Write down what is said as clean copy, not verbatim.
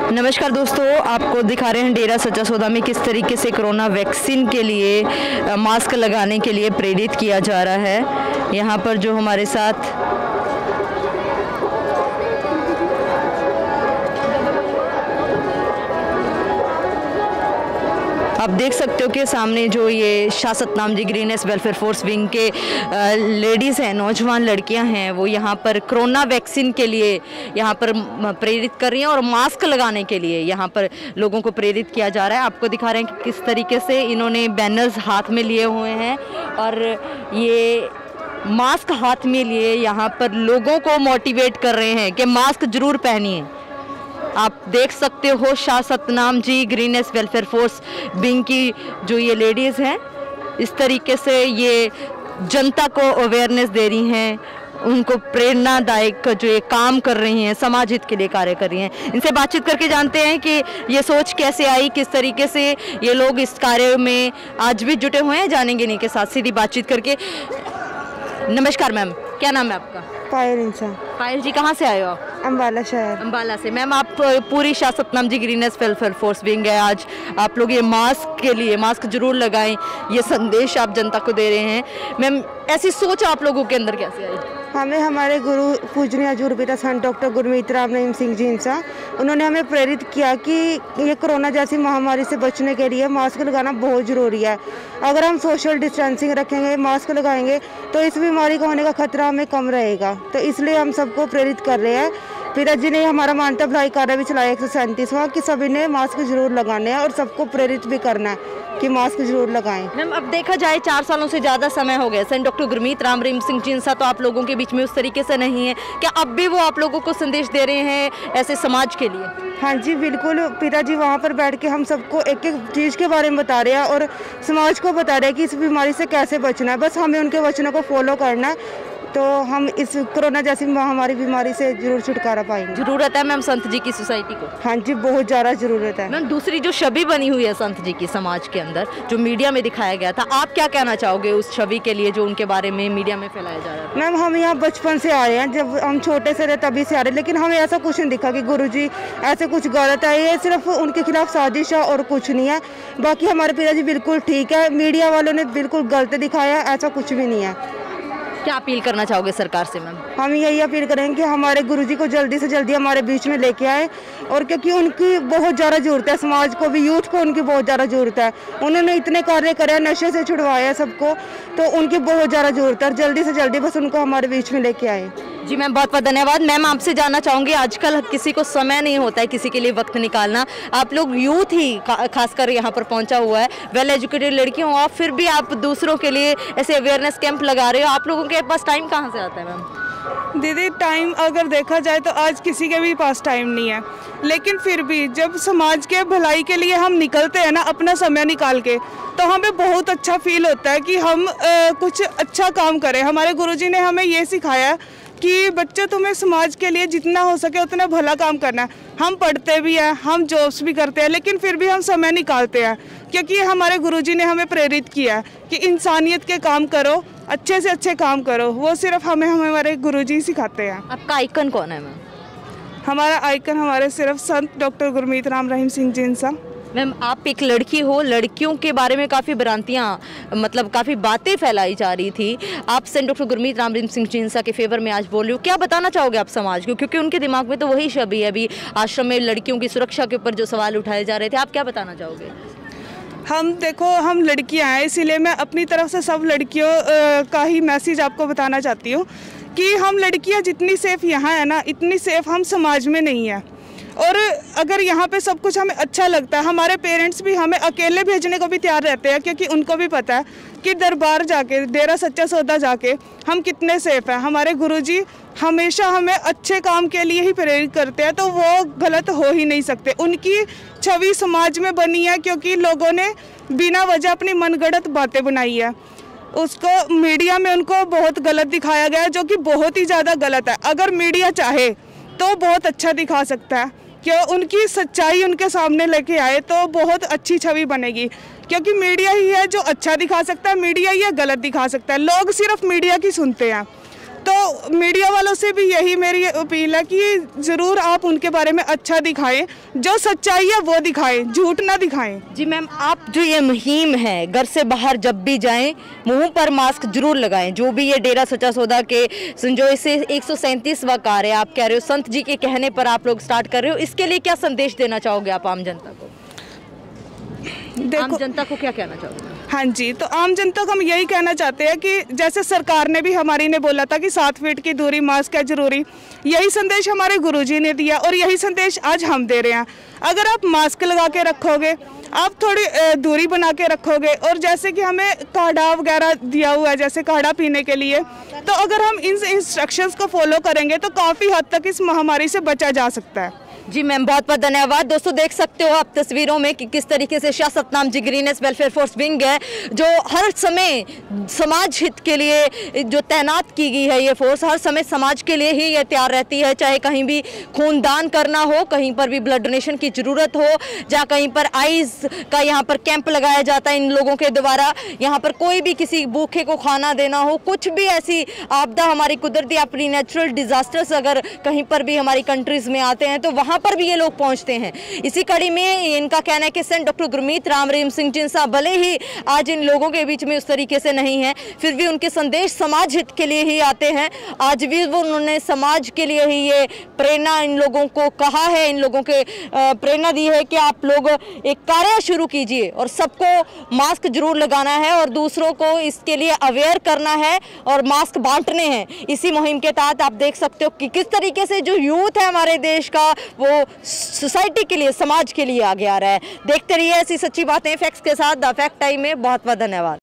नमस्कार दोस्तों, आपको दिखा रहे हैं डेरा सच्चा सौदा में किस तरीके से कोरोना वैक्सीन के लिए मास्क लगाने के लिए प्रेरित किया जा रहा है। यहाँ पर जो हमारे साथ आप देख सकते हो कि सामने जो ये Shah Satnam ji greenish welfare force wing के लेडीज़ हैं, नौजवान लड़कियां हैं, वो यहाँ पर कोरोना वैक्सीन के लिए यहाँ पर प्रेरित कर रही हैं और मास्क लगाने के लिए यहाँ पर लोगों को प्रेरित किया जा रहा है। आपको दिखा रहे हैं कि किस तरीके से इन्होंने बैनर्स हाथ में लिए हुए हैं और ये मास्क हाथ में लिए यहाँ पर लोगों को मोटिवेट कर रहे हैं कि मास्क जरूर पहनिए। आप देख सकते हो Shah Satnam ji greenish welfare force wing की जो ये लेडीज़ हैं, इस तरीके से ये जनता को अवेयरनेस दे रही हैं, उनको प्रेरणादायक जो ये काम कर रही हैं, समाज हित के लिए कार्य कर रही हैं। इनसे बातचीत करके जानते हैं कि ये सोच कैसे आई, किस तरीके से ये लोग इस कार्य में आज भी जुटे हुए हैं। जानेंगे इन्हीं के साथ सीधी बातचीत करके। नमस्कार मैम, क्या नाम है आपका? पायल इंसान। पायल जी, कहाँ से आए हो आप? अम्बाला शहर। अम्बाला से। मैम, आप पूरी Shah Satnam ji greenish welfare force wing है, आज आप लोग ये मास्क के लिए मास्क जरूर लगाएं, ये संदेश आप जनता को दे रहे हैं। मैम, ऐसी सोच आप लोगों के अंदर कैसे आई? हमें हमारे गुरु पूजनीय हजूर पिता संत डॉक्टर गुरमीत राम रहीम सिंह जी इंसान, उन्होंने हमें प्रेरित किया कि ये कोरोना जैसी महामारी से बचने के लिए मास्क लगाना बहुत ज़रूरी है। अगर हम सोशल डिस्टेंसिंग रखेंगे, मास्क लगाएंगे तो इस बीमारी का होने का खतरा हमें कम रहेगा। तो इसलिए हम सबको प्रेरित कर रहे हैं। पिताजी ने हमारा मानवता भलाई कार्य भी चलाया 137वां कि सभी ने मास्क जरूर लगाने हैं और सबको प्रेरित भी करना है कि मास्क जरूर लगाएं। मैम, अब देखा जाए 4 सालों से ज़्यादा समय हो गया, संत डॉक्टर गुरमीत राम रहीम सिंह जी इंसान तो आप लोगों के बीच में उस तरीके से नहीं है, क्या अब भी वो आप लोगों को संदेश दे रहे हैं ऐसे समाज के लिए? हाँ जी बिल्कुल, पिताजी वहाँ पर बैठ के हम सबको एक एक चीज़ के बारे में बता रहे हैं और समाज को बता रहे हैं कि इस बीमारी से कैसे बचना है। बस हमें उनके वचनों को फॉलो करना है तो हम इस कोरोना जैसी महामारी बीमारी से जरूर छुटकारा पाएंगे। जरूरत है मैम संत जी की सोसाइटी को? हाँ जी, बहुत ज़्यादा ज़रूरत है। मैम, दूसरी जो छवि बनी हुई है संत जी की समाज के अंदर, जो मीडिया में दिखाया गया था, आप क्या कहना चाहोगे उस छवि के लिए जो उनके बारे में मीडिया में फैलाया जा रहा है? मैम, हम यहाँ बचपन से आए हैं, जब हम छोटे से रहे तभी से आ रहे, लेकिन हमें ऐसा कुछ नहीं दिखा कि गुरुजी ऐसे कुछ गलत है। ये सिर्फ उनके खिलाफ साजिश है और कुछ नहीं है। बाकी हमारे पिताजी बिल्कुल ठीक है, मीडिया वालों ने बिल्कुल गलत दिखाया, ऐसा कुछ भी नहीं है। क्या अपील करना चाहोगे सरकार से मैम? हम यही अपील करेंगे कि हमारे गुरुजी को जल्दी से जल्दी हमारे बीच में लेके आए, और क्योंकि उनकी बहुत ज़्यादा ज़रूरत है, समाज को भी, यूथ को उनकी बहुत ज़्यादा ज़रूरत है। उन्होंने इतने कार्य करे, नशे से छुड़वाया सबको, तो उनकी बहुत ज़्यादा ज़रूरत है। जल्दी से जल्दी बस उनको हमारे बीच में लेके आए। जी मैम, बहुत बहुत धन्यवाद। मैम, आपसे जानना चाहूँगी, आजकल किसी को समय नहीं होता है किसी के लिए वक्त निकालना, आप लोग यूथ ही खासकर यहाँ पर पहुँचा हुआ है, वेल एजुकेटेड लड़की हो आप, फिर भी आप दूसरों के लिए ऐसे अवेयरनेस कैंप लगा रहे हो, आप लोगों के पास टाइम कहाँ से आता है मैम? दीदी, टाइम अगर देखा जाए तो आज किसी के भी पास टाइम नहीं है, लेकिन फिर भी जब समाज के भलाई के लिए हम निकलते हैं ना अपना समय निकाल के, तो हमें बहुत अच्छा फील होता है कि हम कुछ अच्छा काम करें। हमारे गुरुजी ने हमें ये सिखाया कि बच्चे, तुम्हें समाज के लिए जितना हो सके उतना भला काम करना है। हम पढ़ते भी हैं, हम जॉब्स भी करते हैं, लेकिन फिर भी हम समय निकालते हैं क्योंकि हमारे गुरुजी ने हमें प्रेरित किया कि इंसानियत के काम करो, अच्छे से अच्छे काम करो। वो सिर्फ हमारे गुरुजी सिखाते हैं। आपका आइकन कौन है मैम? हमारा आइकन हमारे सिर्फ संत डॉक्टर गुरमीत राम रहीम सिंह जी इंसान। मैम, आप एक लड़की हो, लड़कियों के बारे में काफ़ी भ्रांतियाँ, मतलब काफ़ी बातें फैलाई जा रही थी, आप संत डॉक्टर गुरमीत राम रहीम सिंह जी इंसान के फेवर में आज बोल रहे हो, क्या बताना चाहोगे आप समाज को, क्योंकि उनके दिमाग में तो वही छवि है। अभी आश्रम में लड़कियों की सुरक्षा के ऊपर जो सवाल उठाए जा रहे थे, आप क्या बताना चाहोगे? हम देखो, हम लड़कियां हैं, इसीलिए मैं अपनी तरफ से सब लड़कियों का ही मैसेज आपको बताना चाहती हूँ कि हम लड़कियां जितनी सेफ यहाँ है ना, इतनी सेफ हम समाज में नहीं है। और अगर यहाँ पे सब कुछ हमें अच्छा लगता है, हमारे पेरेंट्स भी हमें अकेले भेजने को भी तैयार रहते हैं, क्योंकि उनको भी पता है कि दरबार जाके, डेरा सच्चा सौदा जाके हम कितने सेफ हैं। हमारे गुरुजी हमेशा हमें अच्छे काम के लिए ही प्रेरित करते हैं, तो वो गलत हो ही नहीं सकते। उनकी छवि समाज में बनी है क्योंकि लोगों ने बिना वजह अपनी मनगढ़ंत बातें बनाई है। उसको मीडिया में उनको बहुत गलत दिखाया गया है, जो कि बहुत ही ज़्यादा गलत है। अगर मीडिया चाहे तो बहुत अच्छा दिखा सकता है, क्यों उनकी सच्चाई उनके सामने लेके आए तो बहुत अच्छी छवि बनेगी, क्योंकि मीडिया ही है जो अच्छा दिखा सकता है, मीडिया ही है गलत दिखा सकता है। लोग सिर्फ मीडिया की सुनते हैं, तो मीडिया वालों से भी यही मेरी अपील है कि ज़रूर आप उनके बारे में अच्छा दिखाएं, जो सच्चाई है वो दिखाएं, झूठ ना दिखाएं। जी मैम, आप जो ये मुहिम है, घर से बाहर जब भी जाएं मुंह पर मास्क जरूर लगाएं, जो भी ये डेरा सच्चा सौदा के जो इसे 137वां कार्य आप कह रहे हो, संत जी के कहने पर आप लोग स्टार्ट कर रहे हो, इसके लिए क्या संदेश देना चाहोगे आप आम जनता को? आम जनता को क्या कहना चाहोगे? हाँ जी, तो आम जनता को हम यही कहना चाहते हैं कि जैसे सरकार ने भी हमारी ने बोला था कि 7 फीट की दूरी, मास्क है जरूरी, यही संदेश हमारे गुरुजी ने दिया और यही संदेश आज हम दे रहे हैं। अगर आप मास्क लगा के रखोगे, आप थोड़ी दूरी बना के रखोगे, और जैसे कि हमें काढ़ा वगैरह दिया हुआ है, जैसे काढ़ा पीने के लिए, तो अगर हम इन इंस्ट्रक्शंस को फॉलो करेंगे तो काफ़ी हद तक इस महामारी से बचा जा सकता है। जी मैम, बहुत बहुत धन्यवाद। दोस्तों देख सकते हो आप तस्वीरों में कि किस तरीके से Shah Satnam ji greenish welfare force wing है, जो हर समय समाज हित के लिए जो तैनात की गई है, ये फोर्स हर समय समाज के लिए ही ये तैयार रहती है, चाहे कहीं भी खून दान करना हो, कहीं पर भी ब्लड डोनेशन की ज़रूरत हो, या कहीं पर आइज़ का यहाँ पर कैंप लगाया जाता है इन लोगों के द्वारा, यहाँ पर कोई भी किसी भूखे को खाना देना हो, कुछ भी ऐसी आपदा हमारी कुदरती अपनी नेचुरल डिजास्टर्स अगर कहीं पर भी हमारी कंट्रीज़ में आते हैं तो वहाँ पर भी ये लोग पहुंचते हैं। इसी कड़ी में इनका कहना है कि सेंट डॉक्टर गुरमीत राम रहीम सिंह जिनसा भले ही आज इन लोगों के बीच में उस तरीके से नहीं है, फिर भी उनके संदेश समाज हित के लिए ही आते हैं। आज भी वो उन्होंने समाज के लिए ही ये प्रेरणा इन लोगों को कहा है, इन लोगों के प्रेरणा दी है कि आप लोग एक कार्य शुरू कीजिए और सबको मास्क जरूर लगाना है और दूसरों को इसके लिए अवेयर करना है और मास्क बांटने हैं। इसी मुहिम के तहत आप देख सकते हो कि किस तरीके से जो यूथ है हमारे देश का, वो सोसाइटी के लिए, समाज के लिए आगे आ रहा है। देखते रहिए ऐसी सच्ची बातें फैक्ट्स के साथ द फैक्ट टाइम में। बहुत बहुत धन्यवाद।